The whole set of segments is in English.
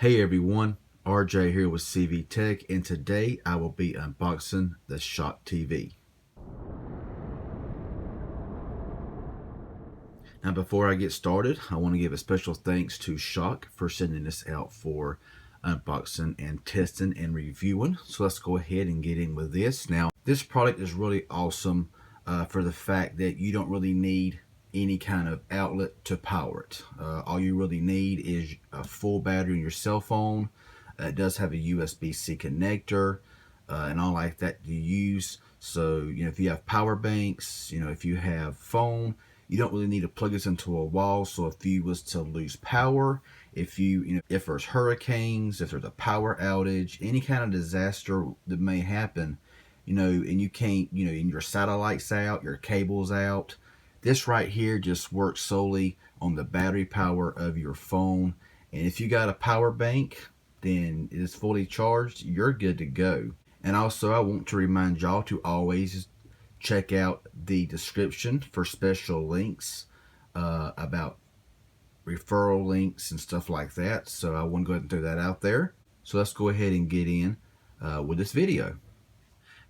Hey everyone, RJ here with CV Tech, and today I will be unboxing the Schok TV. Now before I get started, I want to give a special thanks to Schok for sending this out for unboxing and testing and reviewing. So let's go ahead and get in with this. Now this product is really awesome for the fact that you don't really need any kind of outlet to power it. All you really need is a full battery in your cell phone. It does have a USB-C connector and all like that to use. So, if you have power banks, if you have phone, you don't really need to plug this into a wall. So if you was to lose power, if if there's hurricanes, if there's a power outage, any kind of disaster that may happen, and you can't, and your satellite's out, your cable's out, this right here just works solely on the battery power of your phone. And if you got a power bank, then it is fully charged, you're good to go. And also I want to remind y'all to always check out the description for special links about referral links and stuff like that. So I want to go ahead and throw that out there. So let's go ahead and get in with this video.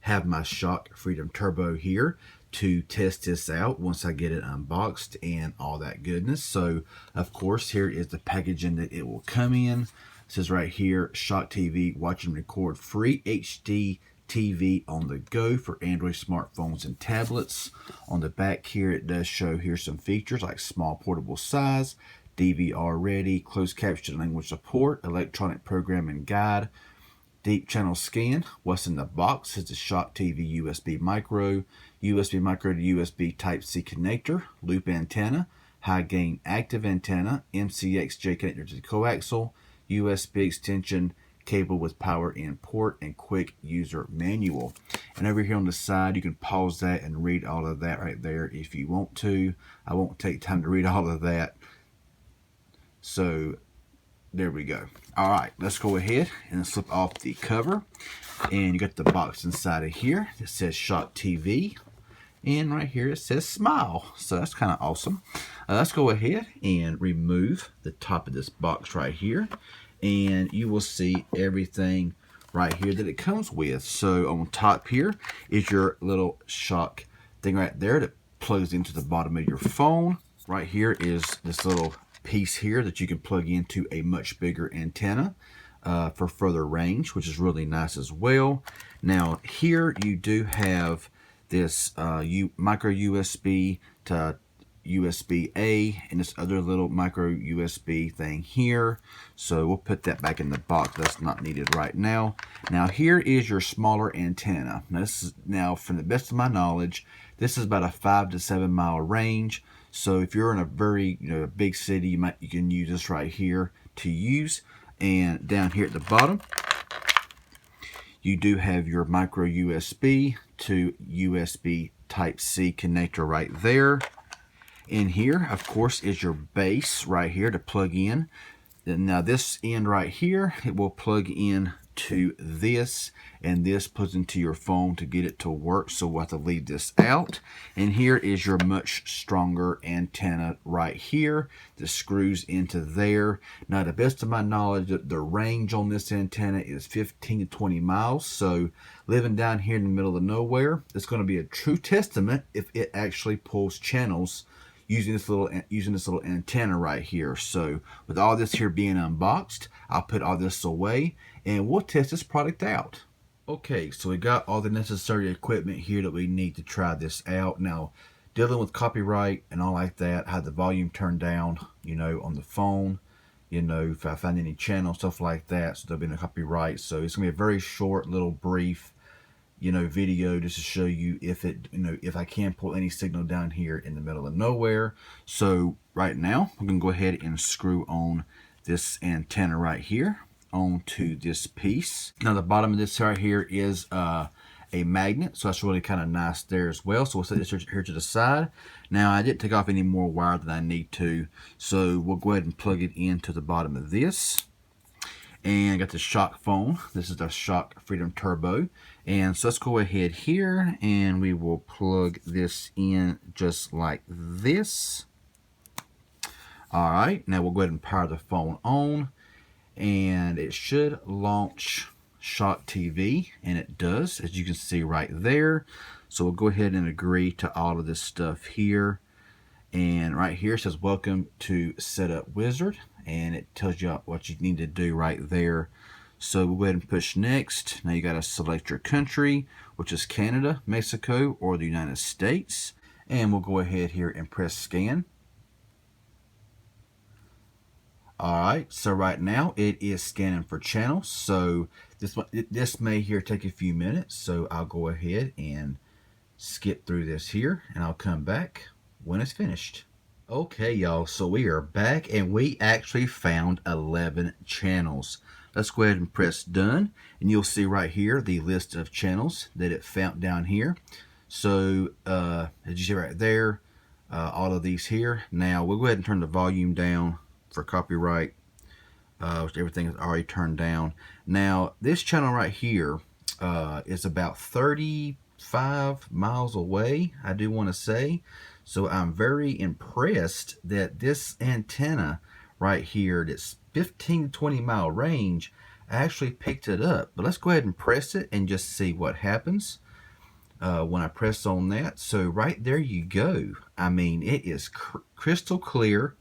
Have my Schok Freedom Turbo here to test this out once I get it unboxed and all that goodness. So of course here is the packaging that it will come in. It says right here, Schok TV, watch and record free HDTV on the go for Android smartphones and tablets. On the back here it does show here some features like small portable size, DVR ready, closed caption language support, electronic programming guide, deep channel scan. What's in the box is a Schok TV USB micro to USB Type-C connector, loop antenna, high gain active antenna, MCXJ connector to the coaxial, USB extension cable with power in port, and quick user manual. And over here on the side you can pause that and read all of that right there if you want to. I won't take time to read all of that. So there we go. Alright, let's go ahead and slip off the cover. And you got the box inside of here. It says Schok TV. And right here it says smile. So that's kind of awesome. Let's go ahead and remove the top of this box right here. And you will see everything right here that it comes with. So on top here is your little Schok thing right there that plugs into the bottom of your phone. Right here is this little piece here that you can plug into a much bigger antenna for further range, which is really nice as well. Now here you do have this micro USB to USB-A and this other little micro USB thing here. So we'll put that back in the box. That's not needed right now. Now here is your smaller antenna. Now from the best of my knowledge, this is about a 5 to 7 mile range. So if you're in a very big city, you can use this right here to use. And down here at the bottom, you do have your micro USB to USB Type-C connector right there. In here, of course, is your base right here to plug in. And now this end right here, it will plug in to this, and this plugs into your phone to get it to work. So we'll have to leave this out. And here is your much stronger antenna right here that screws into there. Now, to the best of my knowledge, the range on this antenna is 15 to 20 miles. So living down here in the middle of nowhere, it's going to be a true testament if it actually pulls channels using this little antenna right here. So with all this here being unboxed, I'll put all this away and we'll test this product out. Okay, so we got all the necessary equipment here that we need to try this out. Now, dealing with copyright and all like that, I had the volume turned down, on the phone, if I find any channel, stuff like that, so there'll be no copyright. So it's gonna be a very short, little brief video just to show you if I can pull any signal down here in the middle of nowhere. So right now we're gonna go ahead and screw on this antenna right here onto this piece. Now the bottom of this right here is a magnet, so that's really kind of nice there as well. So we'll set this here to the side. Now I didn't take off any more wire than I need to, so we'll go ahead and plug it into the bottom of this. And I got the Schok phone. This is the Schok Freedom Turbo. And so let's go ahead here and we will plug this in just like this. All right, now we'll go ahead and power the phone on. and it should launch Schok TV, and it does, as you can see right there. So we'll go ahead and agree to all of this stuff here. And right here it says welcome to Setup Wizard, and it tells you what you need to do right there. So we'll go ahead and push next. Now you got to select your country, which is Canada, Mexico, or the United States. And we'll go ahead here and press scan. Alright, so right now it is scanning for channels. So this may here take a few minutes. So I'll go ahead and skip through this here, and I'll come back when it's finished. Okay, y'all, so we are back, and we actually found 11 channels. Let's go ahead and press done, and you'll see right here the list of channels that it found down here. So as you see right there, all of these here. Now we'll go ahead and turn the volume down for copyright, which everything is already turned down. Now this channel right here is about 35 miles away, I do want to say. So I'm very impressed that this antenna right here, that's 15 to 20 mile range, actually picked it up. But let's go ahead and press it and just see what happens when I press on that. So right there you go. I mean, it is crystal clear.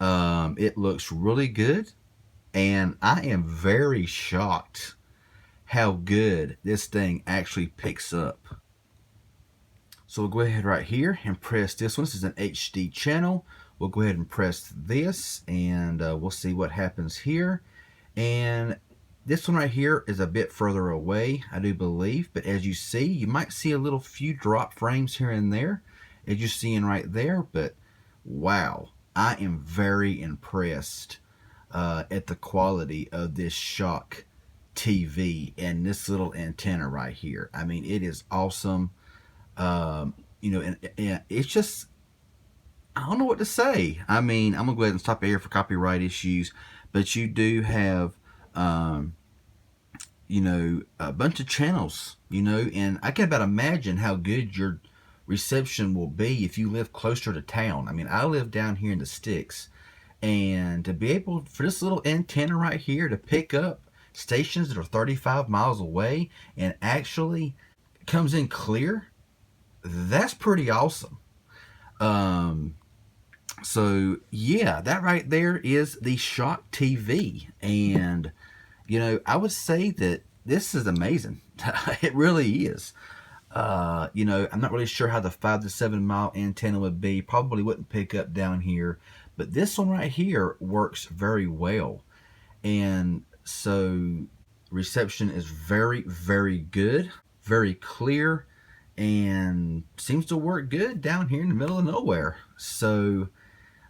It looks really good, and I am very shocked how good this thing actually picks up. So we'll go ahead right here and press this one. This is an HD channel. We'll go ahead and press this, and we'll see what happens here. And this one right here is a bit further away, I do believe. But as you see, you might see a little few drop frames here and there, as you're seeing right there. But wow, I am very impressed at the quality of this Schok TV and this little antenna right here. I mean, it is awesome. You know, and it's just, I don't know what to say. I mean, I'm gonna go ahead and stop it here for copyright issues, but you do have you know, a bunch of channels, you know, and I can about imagine how good your reception will be if you live closer to town. I mean, I live down here in the sticks, and to be able for this little antenna right here to pick up stations that are 35 miles away and actually comes in clear, that's pretty awesome. So yeah, that right there is the Schok TV, and you know, I would say that this is amazing. It really is. You know, I'm not really sure how the 5 to 7 mile antenna would be. Probably wouldn't pick up down here, but this one right here works very well. And so reception is very, very good, very clear, and seems to work good down here in the middle of nowhere. So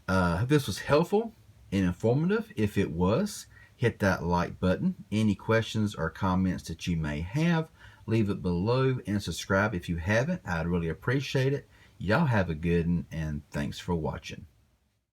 I hope this was helpful and informative. If it was, hit that like button. Any questions or comments that you may have, leave it below, and subscribe if you haven't. I'd really appreciate it. Y'all have a good one, and thanks for watching.